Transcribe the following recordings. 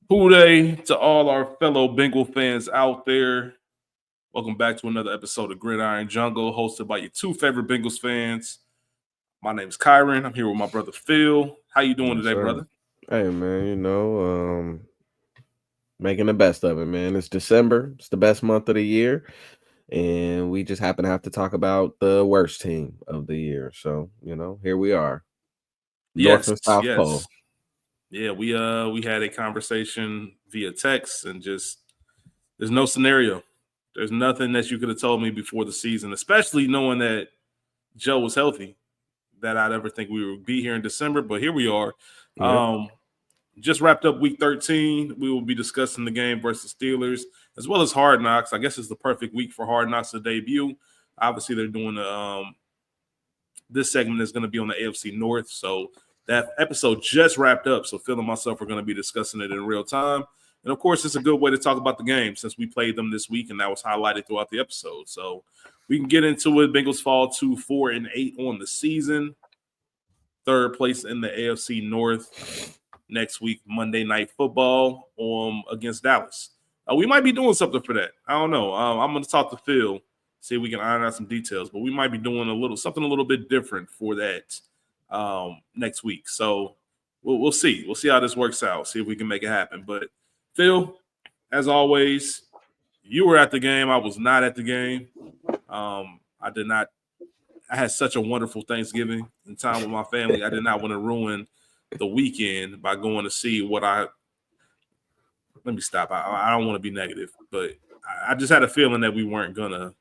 Who Dey to all our fellow Bengal fans out there. Welcome back to another episode of Gridiron Jungle, hosted by your two favorite Bengals fans. My name is Kieron. I'm here with my brother Phil. How you doing Yes, today, sir. brother? Hey, man, making the best of it, man. It's December. It's the best month of the year. And we just happen to have to talk about the worst team of the year. So, here we are. North Yes, and South Pole. yes. Yeah, we had a conversation via text and just there's no scenario. There's nothing that you could have told me before the season, especially knowing that Joe was healthy, that I'd ever think we would be here in December. But here we are. Yep. Um, Just wrapped up week 13. We will be discussing the game versus Steelers as well as Hard Knocks. I guess it's the perfect week for Hard Knocks to debut. Obviously, they're doing this segment is going to be on the AFC North. So that episode just wrapped up. So Phil and myself are going to be discussing it in real time. And of course, it's a good way to talk about the game since we played them this week and that was highlighted throughout the episode. So we can get into it. Bengals fall to 4-8 on the season, third place in the AFC North next week, Monday Night Football against Dallas. We might be doing something for that. I don't know. I'm going to talk to Phil, see if we can iron out some details. But we might be doing something a little bit different for that next week. So we'll see. We'll see how this works out. See if we can make it happen. But Phil, as always, you were at the game. I was not at the game. I did not. I had such a wonderful Thanksgiving and time with my family. I did not want to ruin the weekend by going to see what I. Let me stop. I don't want to be negative, but I just had a feeling that we weren't gonna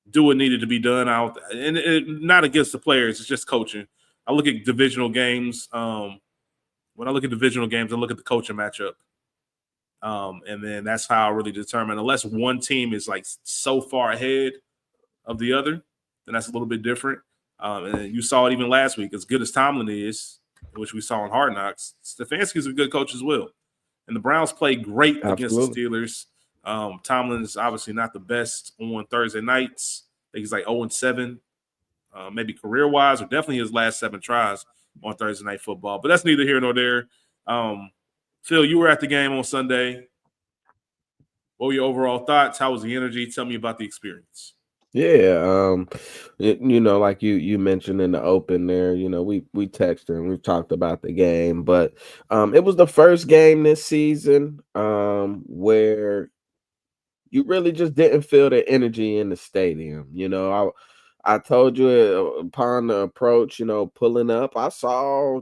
do what needed to be done out, and not against the players. It's just coaching. I look at divisional games. When I look at divisional games, I look at the coaching matchup, and then that's how I really determine. Unless one team is like so far ahead of the other, then that's a little bit different. And you saw it even last week. As good as Tomlin is, which we saw in Hard Knocks, Stefanski's a good coach as well. And the Browns played great against Absolutely. the Steelers. Tomlin is obviously not the best on Thursday nights. I think he's like 0-7, maybe career wise, or definitely his last 7 tries on Thursday Night Football. But that's neither here nor there. Um, Phil, you were at the game on Sunday. What were your overall thoughts? How was the energy? Tell me about the experience. Yeah, like you mentioned in the open there, we texted and we've talked about the game, but it was the first game this season where you really just didn't feel the energy in the stadium. I told you upon the approach, pulling up, I saw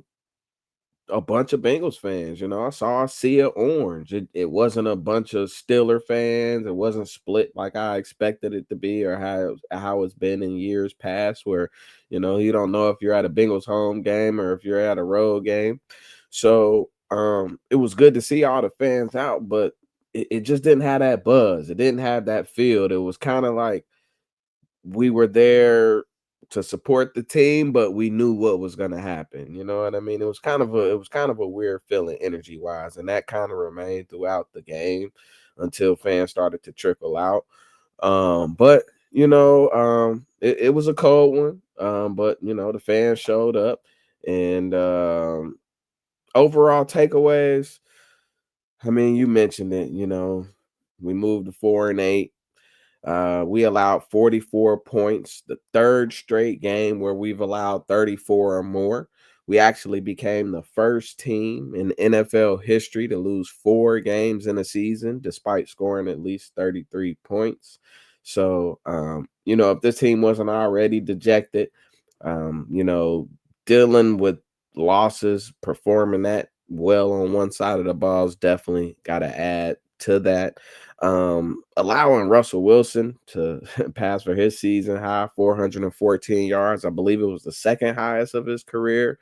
a bunch of Bengals fans. I saw a sea of orange. It wasn't a bunch of Steeler fans. It wasn't split like I expected it to be, or how it's been in years past, where you don't know if you're at a Bengals home game or if you're at a road game. So it was good to see all the fans out, but it just didn't have that buzz. It didn't have that feel. It was kind of like we were there to support the team, but we knew what was going to happen. You know what I mean? It was kind of a weird feeling energy wise, and that kind of remained throughout the game until fans started to trickle out. But it was a cold one. But the fans showed up, and overall takeaways. I mean, you mentioned it. We moved to 4-8. We allowed 44 points, the third straight game where we've allowed 34 or more. We actually became the first team in NFL history to lose 4 games in a season, despite scoring at least 33 points. So, if this team wasn't already dejected, dealing with losses, performing that well on one side of the ball is definitely got to add to that. Allowing Russell Wilson to pass for his season high 414 yards. I believe it was the second highest of his career.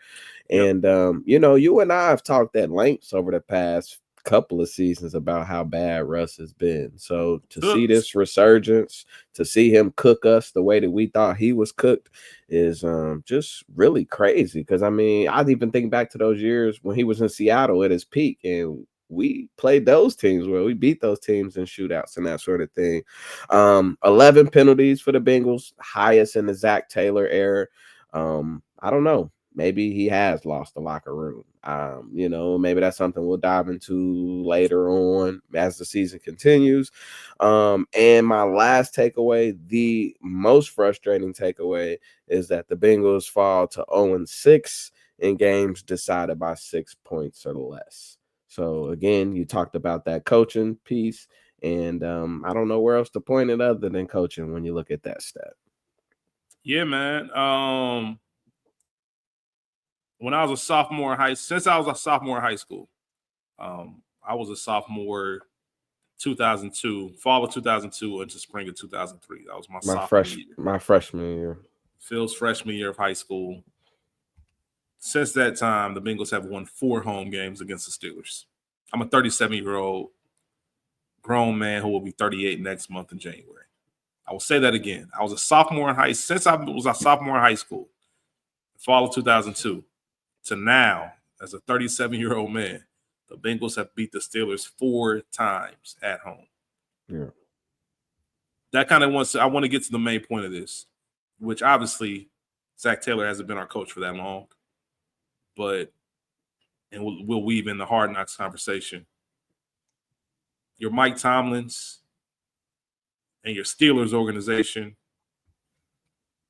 Yep. And you and I have talked at lengths over the past couple of seasons about how bad Russ has been. So to see Cooked. this resurgence, to see him cook us the way that we thought he was cooked is just really crazy. Because I mean, I'd even think back to those years when he was in Seattle at his peak, and we played those teams well. We beat those teams in shootouts and that sort of thing. 11 penalties for the Bengals, highest in the Zach Taylor era. I don't know. maybe he has lost the locker room. Maybe that's something we'll dive into later on as the season continues. And my last takeaway, the most frustrating takeaway, is that the Bengals fall to 0-6 in games decided by 6 points or less. So again, you talked about that coaching piece, and I don't know where else to point it other than coaching when you look at that stat. Yeah, man. When I was a sophomore in high school, I was a sophomore 2002, fall of 2002 into spring of 2003. That was my sophomore year. My freshman year. Phil's freshman year of high school. Since that time, the Bengals have won 4 home games against the Steelers. I'm a 37-year-old grown man who will be 38 next month in January. I will say that again. I was a sophomore in high school. Since I was a sophomore in high school, fall of 2002, to now, as a 37-year-old man, the Bengals have beat the Steelers 4 times at home. Yeah. That kind of I want to get to the main point of this, which obviously Zach Taylor hasn't been our coach for that long, and we'll weave in the Hard Knocks conversation. Your Mike Tomlins and your Steelers organization,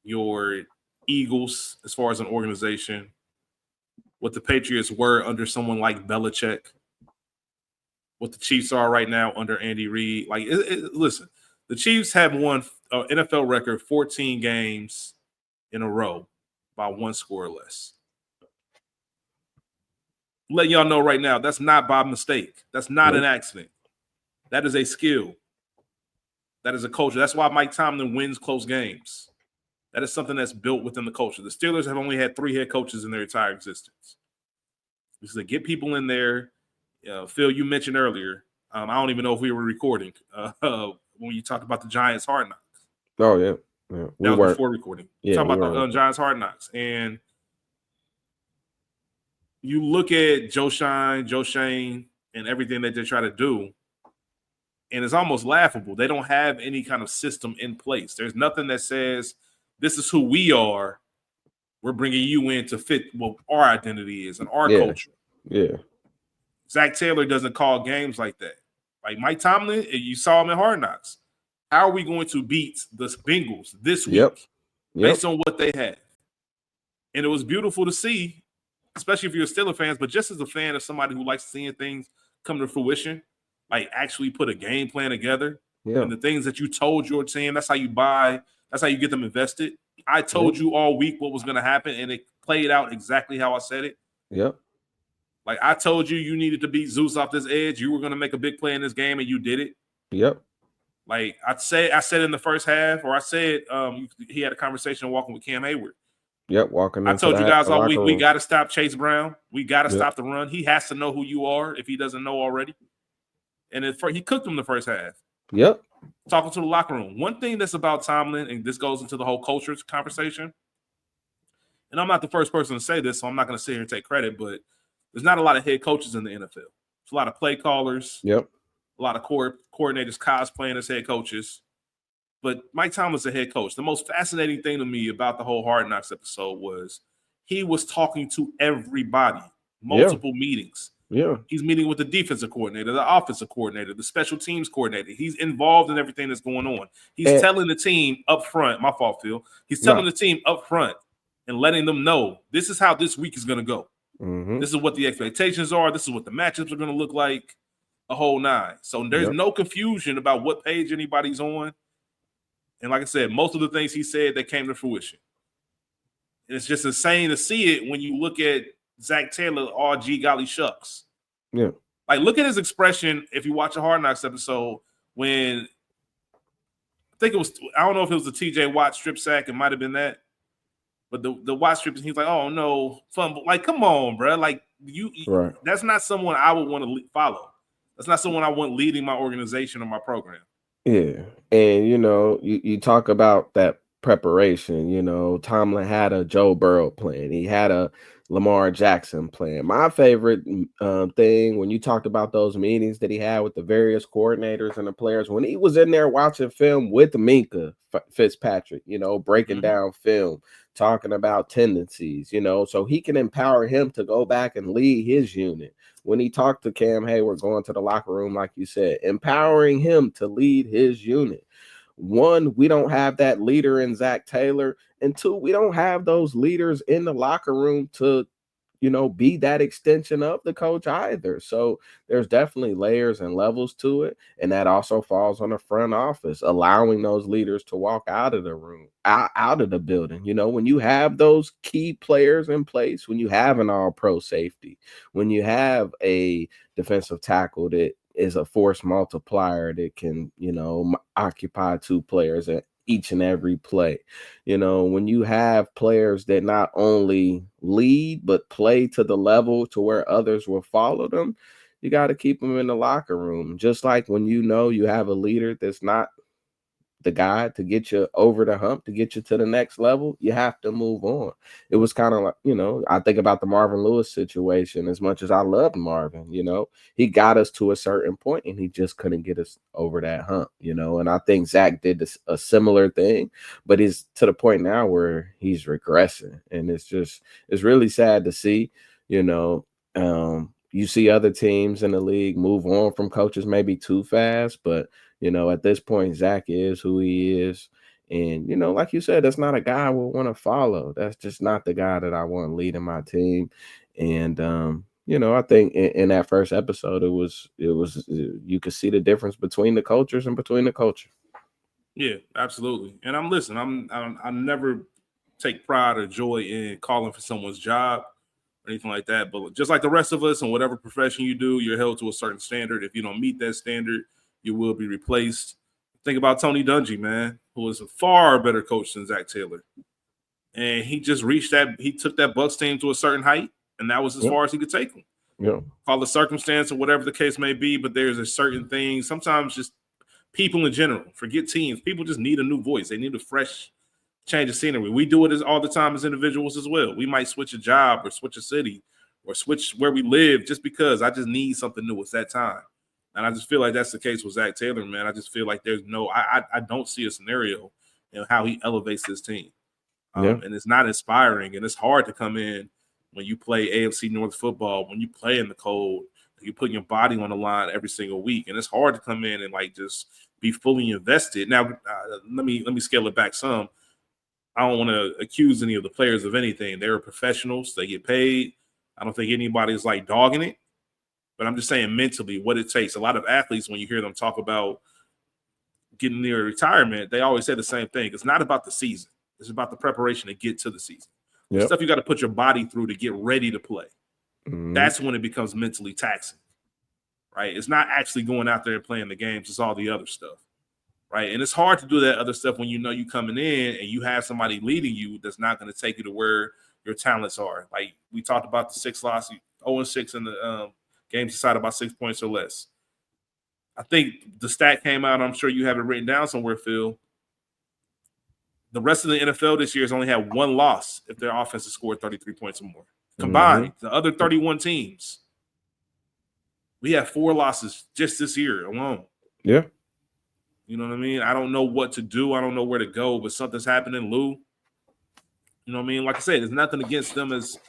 your Eagles as far as an organization, what the Patriots were under someone like Belichick, what the Chiefs are right now under Andy Reid. Listen, the Chiefs have won an NFL record 14 games in a row by 1 score or less. Let y'all know right now, that's not by mistake. That's not an accident. That is a skill. That is a culture. That's why Mike Tomlin wins close games. That is something that's built within the culture. The Steelers have only had 3 head coaches in their entire existence. Because they get people in there. Phil, you mentioned earlier, I don't even know if we were recording when you talked about the Giants Hard Knocks. Oh, yeah. That was before recording. Yeah, talking about the Giants Hard Knocks. And you look at Joe Shane, and everything that they try to do, and it's almost laughable. They don't have any kind of system in place. There's nothing that says, this is who we are. We're bringing you in to fit what our identity is and our culture. Yeah. Zach Taylor doesn't call games like that. Like Mike Tomlin, you saw him in Hard Knocks. How are we going to beat the Bengals this week based on what they had? And it was beautiful to see, especially if you're a Steelers fan, but just as a fan of somebody who likes seeing things come to fruition, like actually put a game plan together. Yeah. And the things that you told your team, that's how you buy, that's how you get them invested. I told you all week what was going to happen, and it played out exactly how I said it. Yep. Like I told you needed to beat Zeus off this edge. You were going to make a big play in this game, and you did it. Yep. Like I said in the first half, or I said he had a conversation walking with Cam Hayward. Yep, walking. I told you guys all week, we got to stop Chase Brown. We got to stop the run. He has to know who you are if he doesn't know already. And he cooked him the first half. Yep. Talking to the locker room. One thing that's about Tomlin, and this goes into the whole culture conversation, and I'm not the first person to say this, so I'm not going to sit here and take credit, but there's not a lot of head coaches in the NFL. There's a lot of play callers. Yep. A lot of coordinators cosplaying as head coaches. But Mike Tomlin's a head coach. The most fascinating thing to me about the whole Hard Knocks episode was he was talking to everybody, multiple meetings. Yeah. He's meeting with the defensive coordinator, the offensive coordinator, the special teams coordinator. He's involved in everything that's going on. He's telling the team up front, my fault, Phil. He's telling the team up front and letting them know this is how this week is going to go. Mm-hmm. This is what the expectations are. This is what the matchups are going to look like. A whole 9. So there's no confusion about what page anybody's on. And like I said, most of the things he said, they came to fruition. And it's just insane to see it when you look at Zach Taylor, oh, gee, golly shucks. Yeah. Like, look at his expression if you watch a Hard Knocks episode when I think it was, I don't know if it was the TJ Watt strip sack. It might have been that. But the Watt strip, he's like, oh, no, fumble. Like, come on, bro. Like, that's not someone I would want to follow. That's not someone I want leading my organization or my program. Yeah. And, you talk about that preparation. Tomlin had a Joe Burrow plan. He had a Lamar Jackson playing. My favorite thing when you talked about those meetings that he had with the various coordinators and the players, when he was in there watching film with Minka Fitzpatrick, breaking Mm-hmm. down film, talking about tendencies, so he can empower him to go back and lead his unit. When he talked to Cam Hayward going to the locker room, like you said, empowering him to lead his unit. One, we don't have that leader in Zach Taylor. And two, we don't have those leaders in the locker room to, be that extension of the coach either. So there's definitely layers and levels to it. And that also falls on the front office, allowing those leaders to walk out of the room, out of the building. When you have those key players in place, when you have an all pro safety, when you have a defensive tackle that is a force multiplier that can, occupy two players at each and every play. When you have players that not only lead but play to the level to where others will follow them, you got to keep them in the locker room. Just like when you have a leader that's not the guy to get you over the hump, to get you to the next level, you have to move on. It was kind of like, I think about the Marvin Lewis situation. As much as I loved Marvin, he got us to a certain point and he just couldn't get us over that hump, and I think Zach did a similar thing, but he's to the point now where he's regressing, and it's really sad to see. You see other teams in the league move on from coaches maybe too fast, but at this point, Zach is who he is. And, like you said, that's not a guy I would want to follow. That's just not the guy that I want leading my team. And, I think in that first episode, you could see the difference between the cultures and between the culture. Yeah, absolutely. And I never take pride or joy in calling for someone's job or anything like that. But just like the rest of us, in whatever profession you do, you're held to a certain standard. If you don't meet that standard, you will be replaced. Think about Tony Dungy, man, who is a far better coach than Zach Taylor, and he just reached that. He took that Bucks team to a certain height, and that was as Yep. far as he could take them. Yep. Call it circumstance or whatever the case may be, but there's a certain thing. Sometimes just people in general, forget teams. People just need a new voice. They need a fresh change of scenery. We do it all the time as individuals as well. We might switch a job or switch a city or switch where we live just because I just need something new. It's that time. And I just feel like that's the case with Zach Taylor, man. I just feel like I don't see a scenario in how he elevates this team. Yeah. And it's not inspiring, and it's hard to come in when you play AFC North football, when you play in the cold, you put your body on the line every single week, and it's hard to come in and like just be fully invested. Now, let me scale it back some. I don't want to accuse any of the players of anything. They're professionals. They get paid. I don't think anybody's like dogging it, but I'm just saying mentally what it takes. A lot of athletes, when you hear them talk about getting near retirement, they always say the same thing. It's not about the season. It's about the preparation to get to the season. The Yep. stuff you got to put your body through to get ready to play. Mhm. That's when it becomes mentally taxing, right? It's not actually going out there and playing the games. It's all the other stuff, right? And it's hard to do that other stuff when you know you coming in and you have somebody leading you that's not going to take you to where your talents are. Like we talked about the 6 losses, 0-6 in the games decided by 6 points or less. I think the stat came out. I'm sure you have it written down somewhere, Phil. The rest of the NFL this year has only had one loss if their offense has scored 33 points or more. Combined, the other 31 teams, we have 4 losses just this year alone. Yeah. You know what I mean? I don't know what to do. I don't know where to go, but something's happening, Lou. You know what I mean? Like I said, there's nothing against them as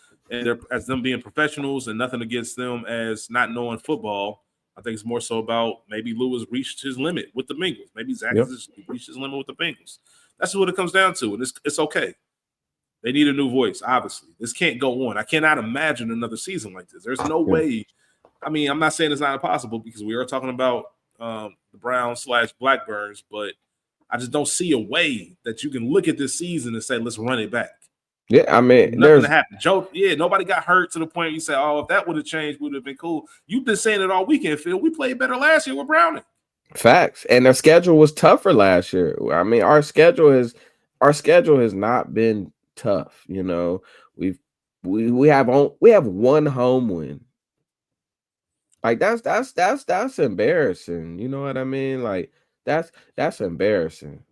them being professionals and nothing against them as not knowing football. I think it's more so about maybe Lou has reached his limit with the Bengals. Maybe Zach has reached his limit with the Bengals. That's what it comes down to, and it's okay. They need a new voice, obviously. This can't go on. I cannot imagine another season like this. There's no way. I mean, I'm not saying it's not impossible because we are talking about the Browns/Blackburns, but I just don't see a way that you can look at this season and say, let's run it back. Yeah, I mean, nothing to happen. Nobody got hurt to the point you say, oh, if that would have changed, would have been cool. You've been saying it all weekend, Phil. We played better last year with Browning. Facts. And their schedule was tougher last year. I mean, our schedule has not been tough. We have one home win. Like that's embarrassing. You know what I mean? Like that's embarrassing.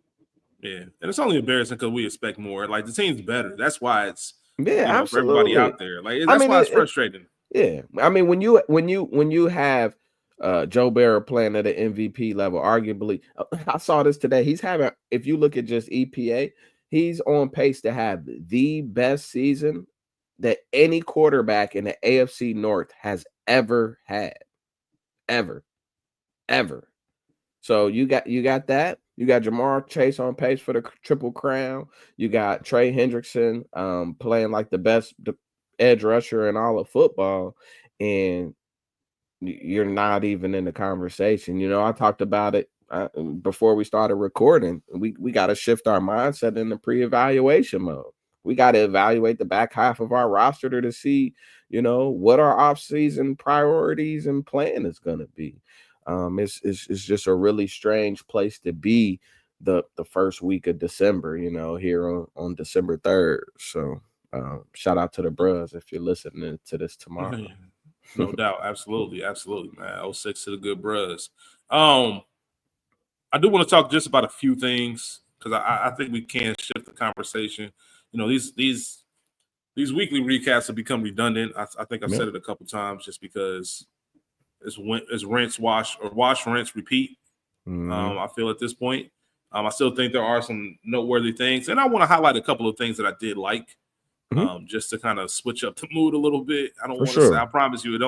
Yeah, and it's only embarrassing because we expect more. Like the team's better. That's why it's Yeah, for everybody absolutely. out there. Like I that's mean, why it's frustrating. yeah. I mean, when you have Joe Barrow playing at an MVP level, arguably, I saw this today. He's having, if you look at just EPA, he's on pace to have the best season that any quarterback in the AFC North has ever had, ever, ever. So you got that. You got Jamar Chase on pace for the triple crown. You got Trey Hendrickson playing like the best edge rusher in all of football, and you're not even in the conversation. You know, I talked about it before we started recording. We got to shift our mindset in the pre-evaluation mode. We got to evaluate the back half of our roster to see, you know, what our off-season priorities and plan is going to be. It's just a really strange place to be the first week of December, you know, here on December 3rd. So shout out to the bros if you're listening to this tomorrow. No doubt. Absolutely. Absolutely, man. 06 to the good bros. I do want to talk just about a few things because I think we can shift the conversation. You know, these weekly recaps have become redundant. I think I've said it a couple times just because it's rinse, wash, or wash, rinse, repeat. I feel at this point. I still think there are some noteworthy things, and I want to highlight a couple of things that I did like, just to kind of switch up the mood a little bit. I don't want to say. I promise you,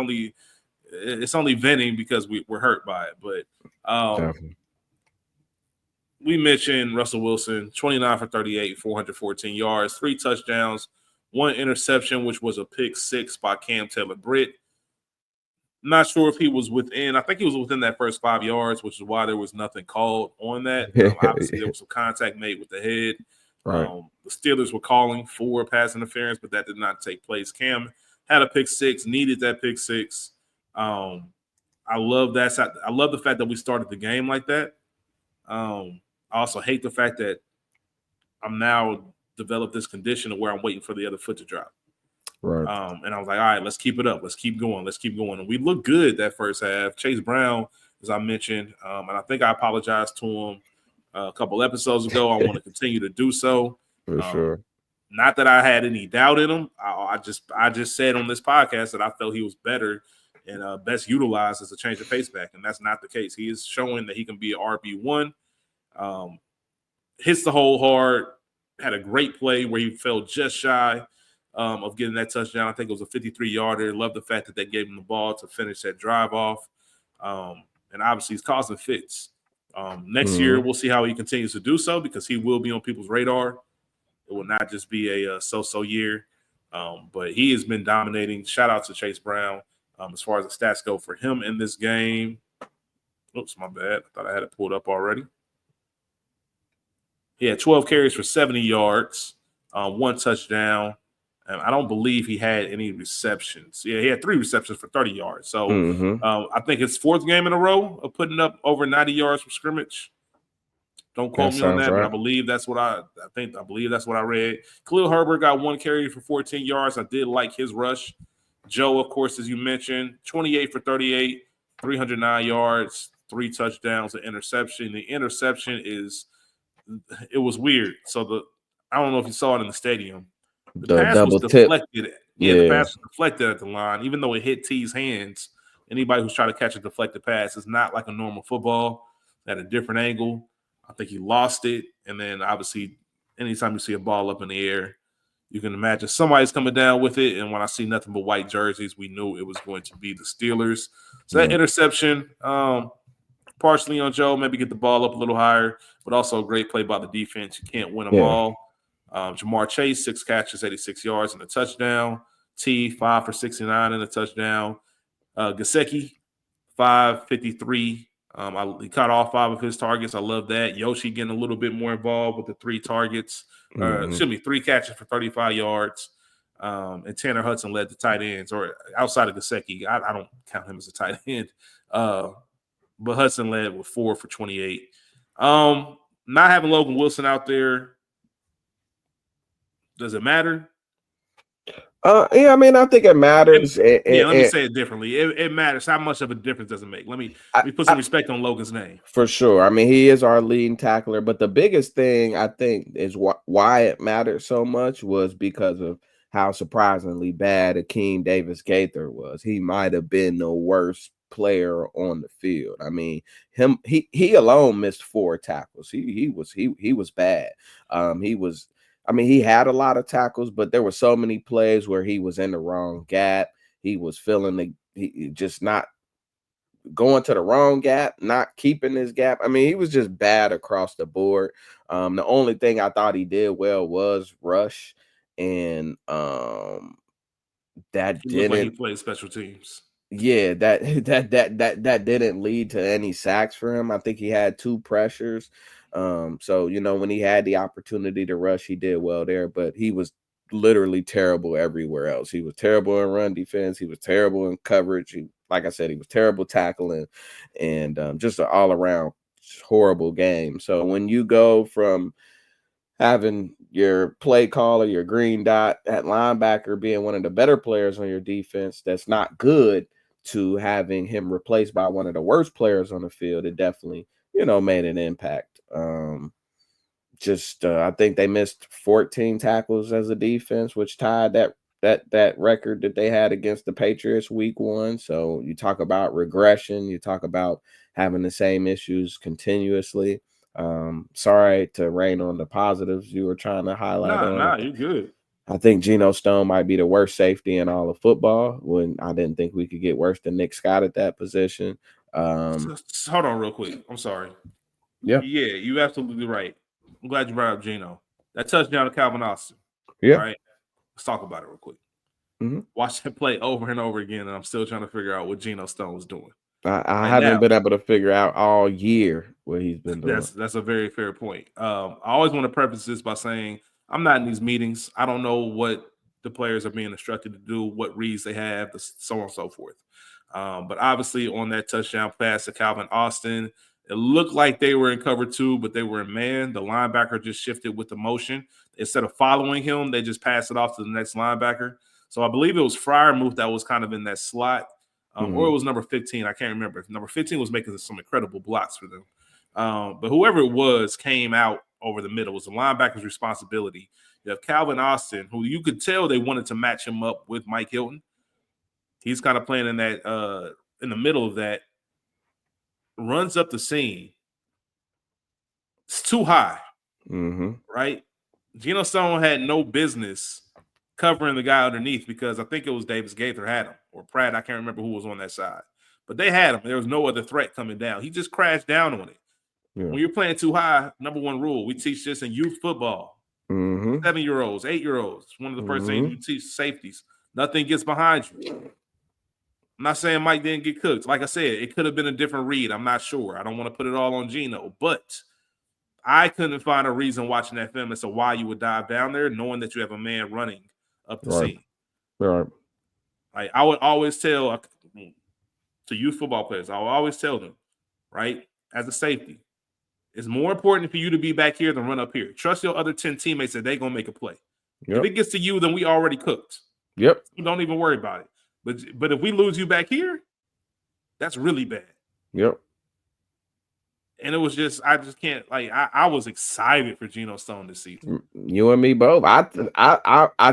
it's only venting because we're hurt by it. But we mentioned Russell Wilson, 29 for 38, 414 yards, 3 touchdowns, 1 interception, which was a pick 6 by Cam Taylor-Britt. Not sure if he was within. I think he was within that first 5 yards, which is why there was nothing called on that. Obviously, there was some contact made with the head. Right. The Steelers were calling for pass interference, but that did not take place. Cam had a pick 6, needed that pick 6. I love that. I love the fact that we started the game like that. I also hate the fact that I'm now developed this condition of where I'm waiting for the other foot to drop. Right. And I was like, all right, let's keep it up. Let's keep going. Let's keep going. And we looked good that first half. Chase Brown, as I mentioned, and I think I apologized to him a couple episodes ago. I want to continue to do so. For sure. Not that I had any doubt in him. I just said on this podcast that I felt he was better and best utilized as a change of pace back, and that's not the case. He is showing that he can be an RB1. Hits the hole hard. Had a great play where he fell just shy of getting that touchdown. I think it was a 53-yarder. Love the fact that they gave him the ball to finish that drive off. And obviously, he's causing fits. Next year, we'll see how he continues to do so because he will be on people's radar. It will not just be a so-so year. But he has been dominating. Shout out to Chase Brown as far as the stats go for him in this game. Oops, my bad. I thought I had it pulled up already. He had 12 carries for 70 yards, 1 touchdown. And I don't believe he had any receptions. Yeah, he had 3 receptions for 30 yards. So I think it's 4th game in a row of putting up over 90 yards from scrimmage. Don't quote me on that, but I believe that's what I believe that's what I read. Khalil Herbert got 1 carry for 14 yards. I did like his rush. Joe, of course, as you mentioned, 28 for 38, 309 yards, 3 touchdowns, an interception. The interception it was weird. So I don't know if you saw it in the stadium. The pass was deflected. The pass was deflected at the line, even though it hit T's hands. Anybody who's trying to catch a deflected pass is not like a normal football at a different angle. I think he lost it. And then obviously, anytime you see a ball up in the air, you can imagine somebody's coming down with it. And when I see nothing but white jerseys, we knew it was going to be the Steelers. So that interception, partially on Joe, maybe get the ball up a little higher, but also a great play by the defense. You can't win them all. Jamar Chase, 6 catches, 86 yards, and a touchdown. T, 5 for 69 and a touchdown. Gesicki, 553. He caught all 5 of his targets. I love that. Yoshi getting a little bit more involved with the 3 targets. 3 catches for 35 yards. And Tanner Hudson led the tight ends, or outside of Gesicki. I don't count him as a tight end. But Hudson led with 4 for 28. Not having Logan Wilson out there, does it matter? Yeah, I mean, I think it matters. Let me say it differently. It matters. How much of a difference does it make? Let me put some respect on Logan's name. For sure. I mean, he is our leading tackler, but the biggest thing I think is why it mattered so much was because of how surprisingly bad Akeem Davis Gaither was. He might have been the worst player on the field. I mean, he alone missed 4 tackles. He was bad. He was. I mean, he had a lot of tackles, but there were so many plays where he was in the wrong gap. He was feeling he just not going to the wrong gap, not keeping his gap. I mean, he was just bad across the board. The only thing I thought he did well was rush, and that He looked like he didn't. played special teams. Yeah, that didn't lead to any sacks for him. I think he had 2 pressures. So when he had the opportunity to rush, he did well there, but he was literally terrible everywhere else. He was terrible in run defense. He was terrible in coverage. Like I said, he was terrible tackling, and just an all around horrible game. So when you go from having your play caller, your green dot at linebacker being one of the better players on your defense that's not good, to having him replaced by one of the worst players on the field, it definitely, made an impact. I think they missed 14 tackles as a defense, which tied that record that they had against the Patriots week 1. So you talk about regression, you talk about having the same issues continuously. Sorry to rain on the positives you were trying to highlight on. Nah, you're good. I think Geno Stone might be the worst safety in all of football, when I didn't think we could get worse than Nick Scott at that position. Hold on real quick. I'm sorry. Yeah. Yeah, you're absolutely right. I'm glad you brought up Geno. That touchdown to Calvin Austin. Yeah. Right? Let's talk about it real quick. Mm-hmm. Watch that play over and over again, and I'm still trying to figure out what Geno Stone was doing. I haven't been able to figure out all year what he's been doing. That's a very fair point. I always want to preface this by saying I'm not in these meetings. I don't know what the players are being instructed to do, what reads they have, so on and so forth. But obviously, on that touchdown pass to Calvin Austin, it looked like they were in cover 2, but they were in man. The linebacker just shifted with the motion. Instead of following him, they just passed it off to the next linebacker. So I believe it was Freiermuth that was kind of in that slot. Or it was number 15. I can't remember. Number 15 was making some incredible blocks for them. But whoever it was came out over the middle. It was the linebacker's responsibility. You have Calvin Austin, who you could tell they wanted to match him up with Mike Hilton. He's kind of playing in that in the middle of that. Runs up the seam. It's too high. Mm-hmm. Right? Geno Stone had no business covering the guy underneath, because I think it was Davis Gaither had him, or Pratt. I can't remember who was on that side. But they had him. There was no other threat coming down. He just crashed down on it. Yeah. When you're playing too high, number 1 rule, we teach this in youth football. 7-year-olds, 8-year-olds. One of the first things you teach safeties. Nothing gets behind you. I'm not saying Mike didn't get cooked. Like I said, it could have been a different read. I'm not sure. I don't want to put it all on Geno, but I couldn't find a reason watching that film as to why you would dive down there, knowing that you have a man running up the seam. Right. Like, I would always tell to youth football players, I will always tell them, right, as a safety, it's more important for you to be back here than run up here. Trust your other 10 teammates that they're going to make a play. Yep. If it gets to you, then we already cooked. Yep. Don't even worry about it. But if we lose you back here, that's really bad. Yep. And it was just, I just can't, like, I was excited for Geno Stone this season. You and me both. I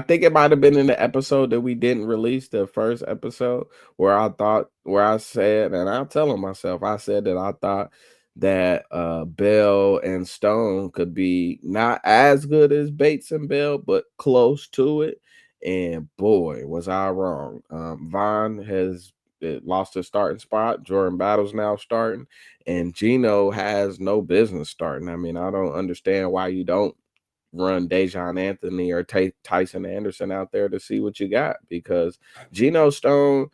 think it might have been in the episode that we didn't release, the first episode, where I said, and I'll tell myself, I said that I thought that Bell and Stone could be not as good as Bates and Bell, but close to it. And boy, was I wrong. Vaughn has lost his starting spot. Jordan Battle's now starting, and Geno has no business starting. I mean, I don't understand why you don't run Dejon Anthony or Tyson Anderson out there to see what you got, because Geno Stone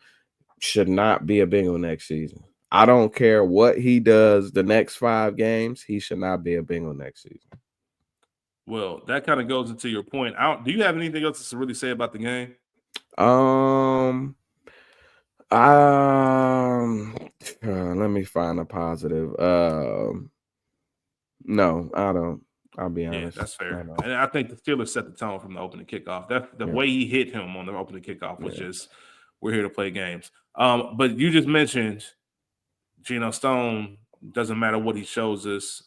should not be a Bengal next season. I don't care what he does the next 5 games. He should not be a Bengal next season. Well, that kind of goes into your point. Do you have anything else to really say about the game? Let me find a positive. No, I don't. I'll be honest. Yeah, that's fair. And I think the Steelers set the tone from the opening kickoff. The way he hit him on the opening kickoff was just, we're here to play games. But you just mentioned Geno Stone, doesn't matter what he shows us.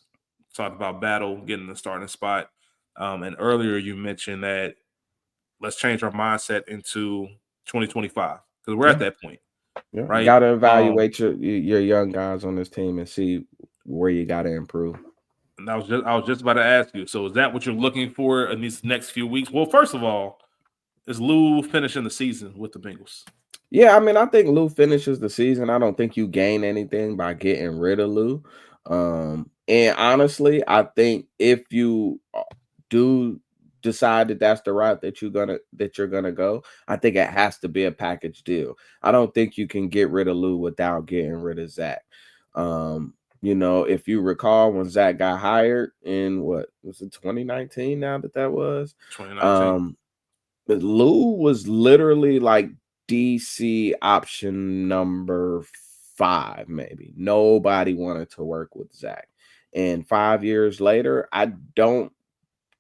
Talked about Battle getting the starting spot. And earlier you mentioned that let's change our mindset into 2025 because we're at that point, Yeah, you right? gotta evaluate your young guys on this team and see where you gotta improve. And I was just about to ask you. So is that what you're looking for in these next few weeks? Well, first of all, is Lou finishing the season with the Bengals? Yeah, I mean, I think Lou finishes the season. I don't think you gain anything by getting rid of Lou. And honestly, I think if you do decide that that's the route that you're gonna go, I think it has to be a package deal. I don't think you can get rid of Lou without getting rid of Zach. If you recall when Zach got hired in what was it 2019 now that was, 2019. um, but Lou was literally like DC option number 5, maybe. Nobody wanted to work with Zach. And 5 years later, I don't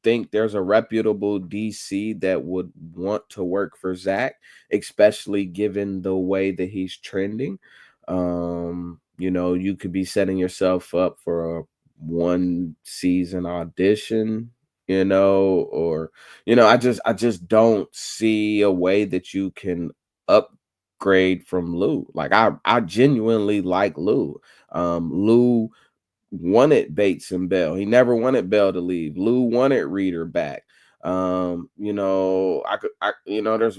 think there's a reputable DC that would want to work for Zach, especially given the way that he's trending. You could be setting yourself up for a one season audition, or I just don't see a way that you can upgrade from Lou. Like I genuinely like Lou. Lou wanted Bates and Bell. He never wanted Bell to leave. Lou wanted Reader back. There's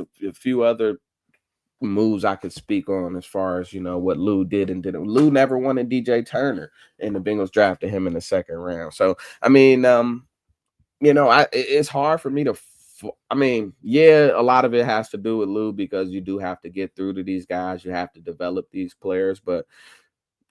a few other moves I could speak on as far as what Lou did and didn't. Lou never wanted DJ Turner, and the Bengals drafted him in the second round. So I mean, it's hard for me to. I mean, yeah, a lot of it has to do with Lou because you do have to get through to these guys. You have to develop these players, but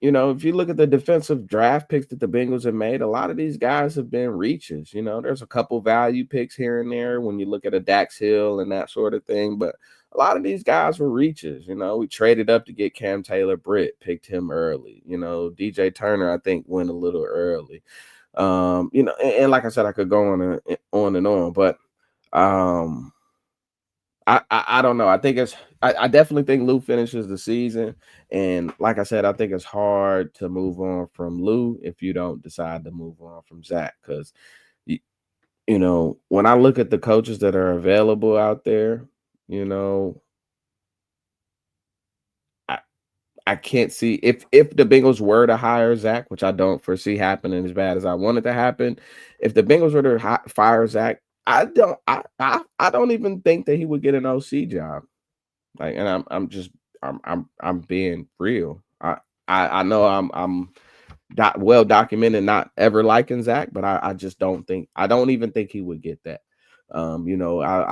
if you look at the defensive draft picks that the Bengals have made, a lot of these guys have been reaches. There's a couple value picks here and there when you look at a Dax Hill and that sort of thing, but a lot of these guys were reaches. We traded up to get Cam Taylor-Britt, picked him early. DJ Turner, I think, went a little early. And like I said, I could go on and on, but I don't know. I definitely think Lou finishes the season, and like I said, I think it's hard to move on from Lou if you don't decide to move on from Zach. Because when I look at the coaches that are available out there, you know, I I can't see if the Bengals were to hire Zach, which I don't foresee happening as bad as I want it to happen. If the Bengals were to fire Zach, I don't even think that he would get an OC job. Like, and I'm being real. I know I'm well documented not ever liking Zach, but I just I don't even think he would get that. I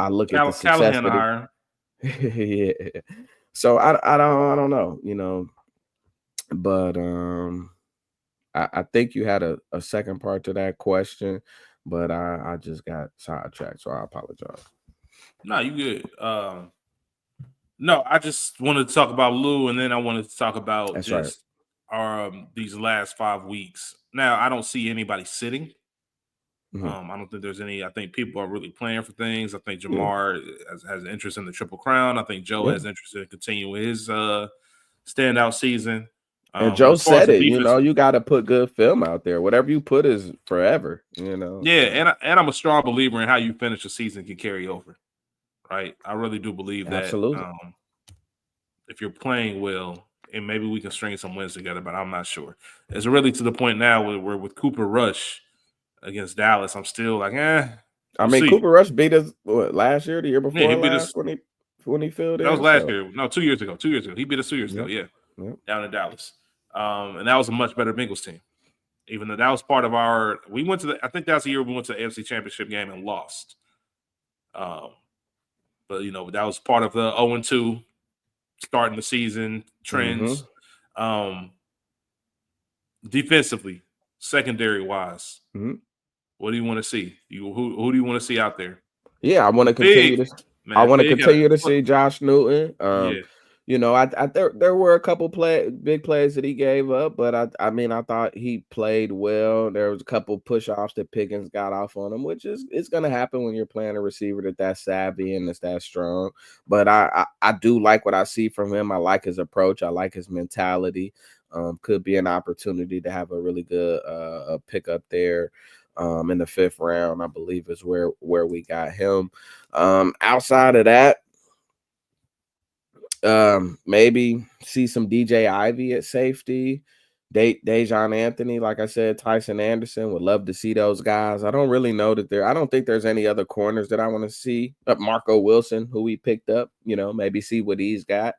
look at the success Callahan that hire. he yeah. So I don't know, but I think you had a second part to that question, but I just got sidetracked, so I apologize. No, you good. No, I just wanted to talk about Lou, and then I wanted to talk about That's right. just these last 5 weeks. Now, I don't see anybody sitting. Mhm. I don't think there's any. I think people are really playing for things. I think Yeah. Jamar has interest in the Triple Crown. I think Joe Yeah. has interest in continuing his standout season. And But Joe as far as said the it, defense, you got to put good film out there. Whatever you put is forever, yeah, So and I'm a strong believer in how you finish a season can carry over. Right, I really do believe that. absolutely. If you're playing well, and maybe we can string some wins together, but I'm not sure. It's really to the point now where with Cooper Rush against Dallas, I'm still like, I we'll mean, see. Cooper Rush beat us last year, the year Yeah, he before beat last, us. when he filled That was in. last So year. No, 2 years ago. 2 years ago. He beat us 2 years ago. yep, Yeah, yep. down in Dallas. And that was a much better Bengals team. Even though that was part of our, we went to the. I think that's the year we went to the AFC Championship game and lost. Um, but that was part of the 0-2 starting the season Mm-hmm. trends. Um, Defensively, secondary wise, Mm-hmm. what do you want to see? Who do you want to see out there? Yeah, I want to Because continue Big, this. I man, want to Big got continue to a see Josh Newton. yeah. There were a couple big plays that he gave up, but I mean I thought he played well. There was a couple push offs that Pickens got off on him, which is it's gonna happen when you're playing a receiver that's savvy and that's that strong. But I do like what I see from him. I like his approach. I like his mentality. Could be an opportunity to have a really good pickup there. in the 5th round, I believe is where we got him. Outside of that, maybe see some DJ Ivy at safety. Dejon Anthony, like I said, Tyson Anderson, would love to see those guys. I don't really know that I don't think there's any other corners that I want to see. But Marco Wilson, who we picked up, maybe see what he's got.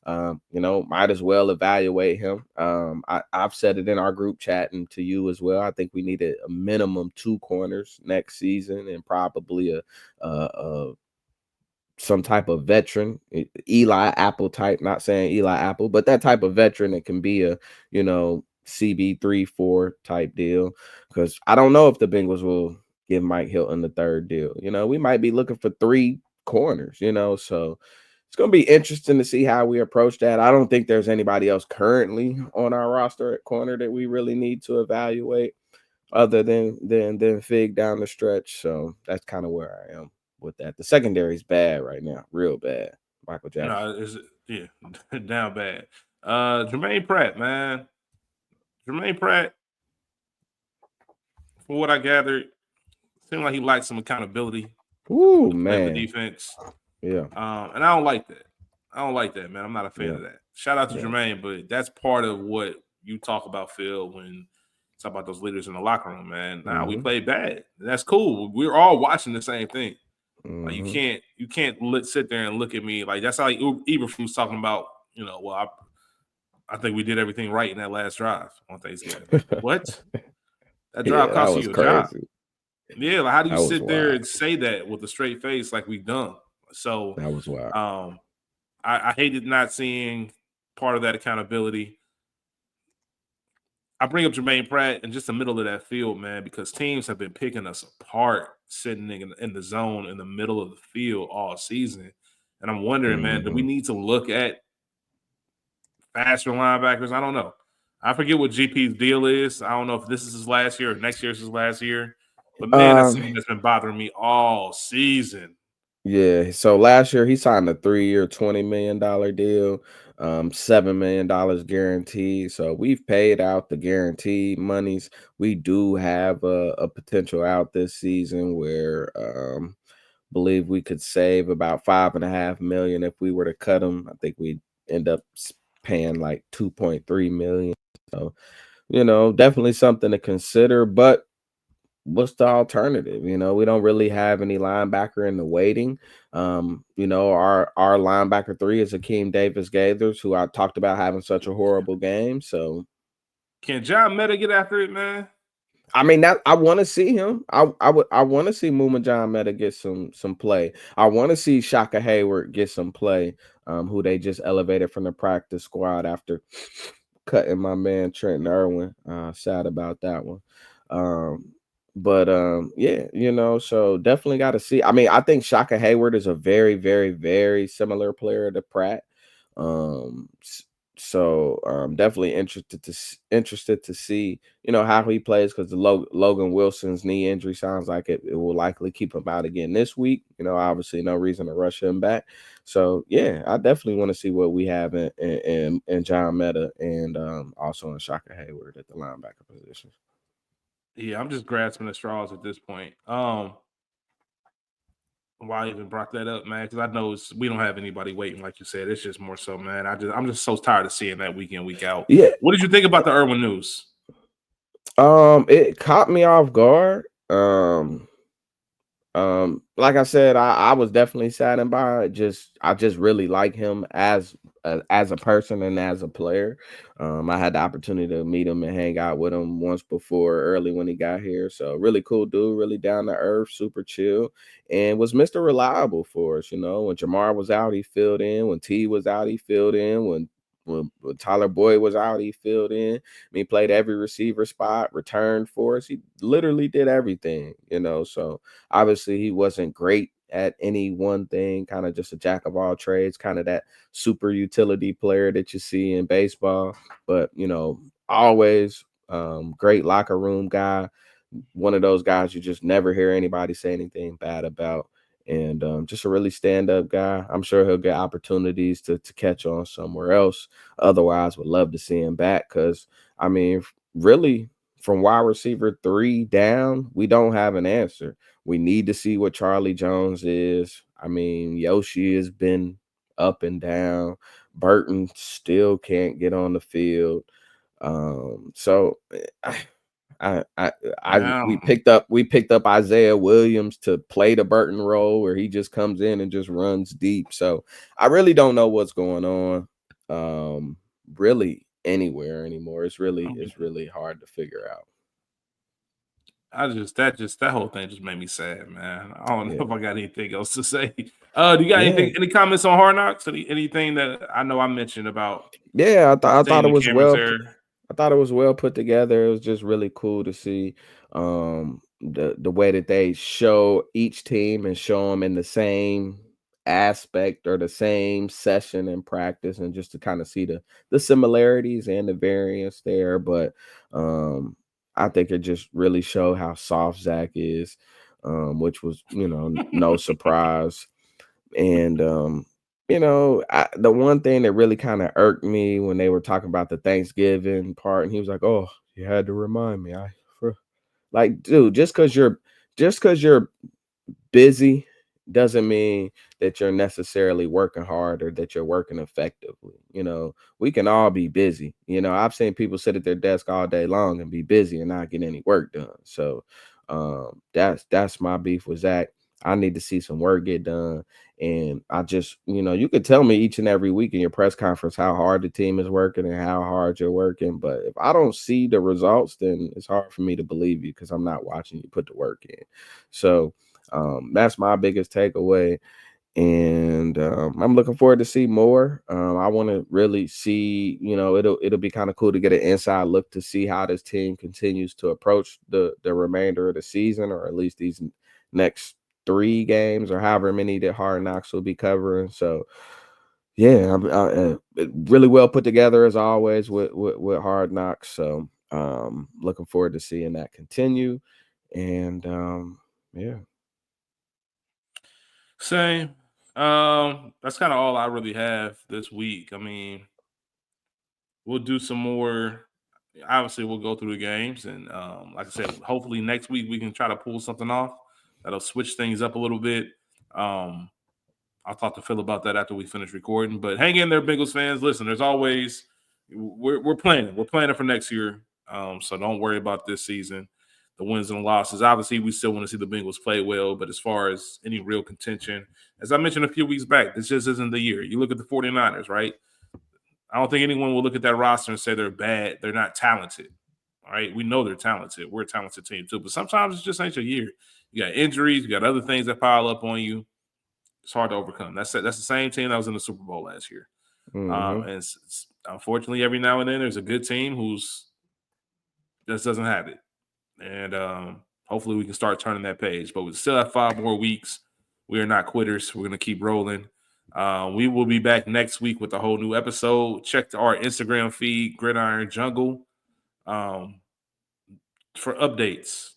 Might as well evaluate him. I've said it in our group chat and to you as well. I think we needed a minimum 2 corners next season and probably a some type of veteran, Eli Apple type, not saying Eli Apple, but that type of veteran that can be a, CB3-4 type deal. Because I don't know if the Bengals will give Mike Hilton the 3rd deal. We might be looking for 3 corners, so it's going to be interesting to see how we approach that. I don't think there's anybody else currently on our roster at corner that we really need to evaluate other than Fig down the stretch. So that's kind of where I am with that. The secondary is bad right now, real bad. Michael Jackson. No, down bad. Jermaine Pratt, man. Jermaine Pratt, from what I gathered, seemed like he lacked some accountability. Ooh, man. The man. defense. Yeah. And I don't like that. Man. I'm not a fan of that. Shout out to Jermaine, but that's part of what you talk about, Phil, when you talk about those leaders in the locker room, man. Nah, we played bad. That's cool. We're all watching the same thing. Like you can't sit there and look at me like that's how Eberflus talking about. I think we did everything right in that last drive on Thanksgiving. What? That drive cost you your job. Yeah, like how do you sit there and say that with a straight face like we've done? So that was wild. I hated not seeing part of that accountability. I bring up Jermaine Pratt in just the middle of that field, man, because teams have been picking us apart sitting in the zone in the middle of the field all season. And I'm wondering, man, do we need to look at faster linebackers? I don't know. I forget what GP's deal is. I don't know if this is his last year or next year's his last year. But, man, that's something that's been bothering me all season. Yeah, so last year he signed a 3-year, $20 million deal, $7 million guaranteed. So we've paid out the guaranteed monies. We do have a potential out this season where believe we could save about $5.5 million if we were to cut him. I think we'd end up paying like $2.3 million. So, definitely something to consider. But what's the alternative? We don't really have any linebacker in the waiting. Our linebacker 3 is Akeem Davis-Gaithers, who I talked about having such a horrible game. So can John Meta get after it, man? I mean, that I want to see him. I want to see Muma John Meta get some play. I want to see Shaka Hayward get some play, who they just elevated from the practice squad after cutting my man Trenton Irwin. Sad about that one. So definitely got to see. I mean, I think Shaka Hayward is a very, very, very similar player to Pratt. Definitely interested to see, how he plays, because the Logan Wilson's knee injury sounds like it will likely keep him out again this week. Obviously no reason to rush him back. So yeah, I definitely want to see what we have in John Meta and also in Shaka Hayward at the linebacker position. Yeah, I'm just grasping the straws at this point. Why I even brought that up, man? Because I know we don't have anybody waiting, like you said. It's just more so, man. I'm just so tired of seeing that week in, week out. Yeah. What did you think about the Irwin news? It caught me off guard. Like I said, I was definitely saddened by it. I just really like him as a person and as a player. I had the opportunity to meet him and hang out with him once before, early when he got here. So really cool dude, really down to earth, super chill, and was Mr. Reliable for us. When Jamar was out, he filled in. When T was out, he filled in. When Tyler Boyd was out, he filled in. He played every receiver spot, returned for us. He literally did everything, So obviously he wasn't great at any one thing, kind of just a jack of all trades, kind of that super utility player that you see in baseball. But, always great locker room guy. One of those guys you just never hear anybody say anything bad about. And just a really stand-up guy. I'm sure he'll get opportunities to catch on somewhere else. Otherwise, would love to see him back because, I mean, really, from wide receiver 3 down, we don't have an answer. We need to see what Charlie Jones is. I mean, Yoshi has been up and down. Burton still can't get on the field. So we Yeah, picked up Isaiah Williams to play the Burton role where he just comes in and just runs deep. So I really don't know what's going on. Really anywhere anymore. It's really hard to figure out. that whole thing just made me sad, man. I don't know Yeah. if I got anything else to say. Do you got Yeah. any comments on Hard Knocks? Anything that I know I mentioned about Yeah, the I thought thing it the was cameras there? I thought it was well put together. It was just really cool to see the way that they show each team and show them in the same aspect or the same session in practice, and just to kind of see the similarities and the variance there. But I think it just really showed how soft Zach is, which was, no surprise. And the one thing that really kind of irked me when they were talking about the Thanksgiving part, and he was like, "Oh, you had to remind me." Like, dude, just because you're busy doesn't mean that you're necessarily working hard or that you're working effectively. We can all be busy. I've seen people sit at their desk all day long and be busy and not get any work done. So that's my beef with Zach. I need to see some work get done. And I just, you could tell me each and every week in your press conference how hard the team is working and how hard you're working. But if I don't see the results, then it's hard for me to believe you because I'm not watching you put the work in. So that's my biggest takeaway. And I'm looking forward to see more. I want to really see, it'll be kind of cool to get an inside look to see how this team continues to approach the remainder of the season, or at least these next 3 games or however many that Hard Knocks will be covering. So yeah, really well put together as always with Hard Knocks. So looking forward to seeing that continue. And yeah. Same. That's kind of all I really have this week. I mean, we'll do some more. Obviously, we'll go through the games, and like I said, hopefully next week we can try to pull something off that'll switch things up a little bit. Um, I'll talk to Phil about that after we finish recording. But hang in there, Bengals fans. Listen, there's always we're planning. We're planning for next year. So don't worry about this season, the wins and losses. Obviously, we still want to see the Bengals play well, but as far as any real contention, as I mentioned a few weeks back, this just isn't the year. You look at the 49ers, right? I don't think anyone will look at that roster and say they're bad. They're not talented. All right. We know they're talented. We're a talented team too. But sometimes it's just ain't your year. You got injuries, you got other things that pile up on you. It's hard to overcome. That's the same team that was in the Super Bowl last year. Mm-hmm. And unfortunately, every now and then there's a good team who's just doesn't have it. And hopefully we can start turning that page. But we still have 5 more weeks. We are not quitters. We're going to keep rolling. We will be back next week with a whole new episode. Check our Instagram feed, Gridiron Jungle, for updates.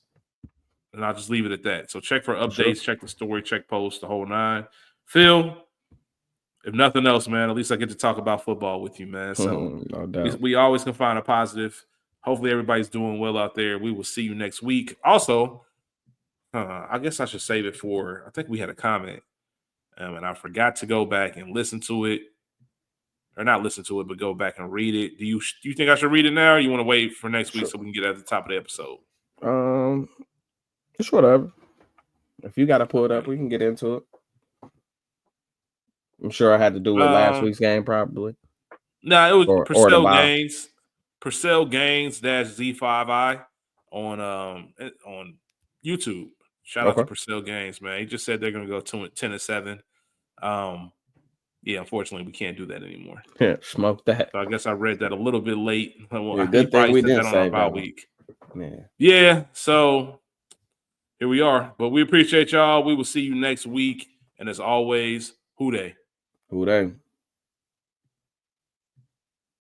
And I'll just leave it at that. So check for updates, Sure. check the story, check posts, the whole 9. Phil, if nothing else, man, at least I get to talk about football with you, man. So No doubt. we always can find a positive. Hopefully everybody's doing well out there. We will see you next week. Also, I guess I should save it for, I think we had a comment, and I forgot to go back and listen to it, or not listen to it, but go back and read it. Do you think I should read it now, or you want to wait for next week Sure. so we can get at the top of the episode? It's whatever. If you got to pull it up, Okay. we can get into it. I'm sure I had to do with last Um, week's game, probably, No, it was or the Purcell bye. Gaines, Purcell Gaines -Z5I on YouTube. Shout out to Okay. Purcell Gaines, man. He just said they're gonna go 10-7. Um, yeah, unfortunately, we can't do that anymore. Yeah, smoke that. So I guess I read that a little bit late. Well, Yeah, he good thing probably we said didn't that on our save bye that one. week. Yeah. Yeah, so here we are. But we appreciate y'all. We will see you next week. And as always, who they? Who they?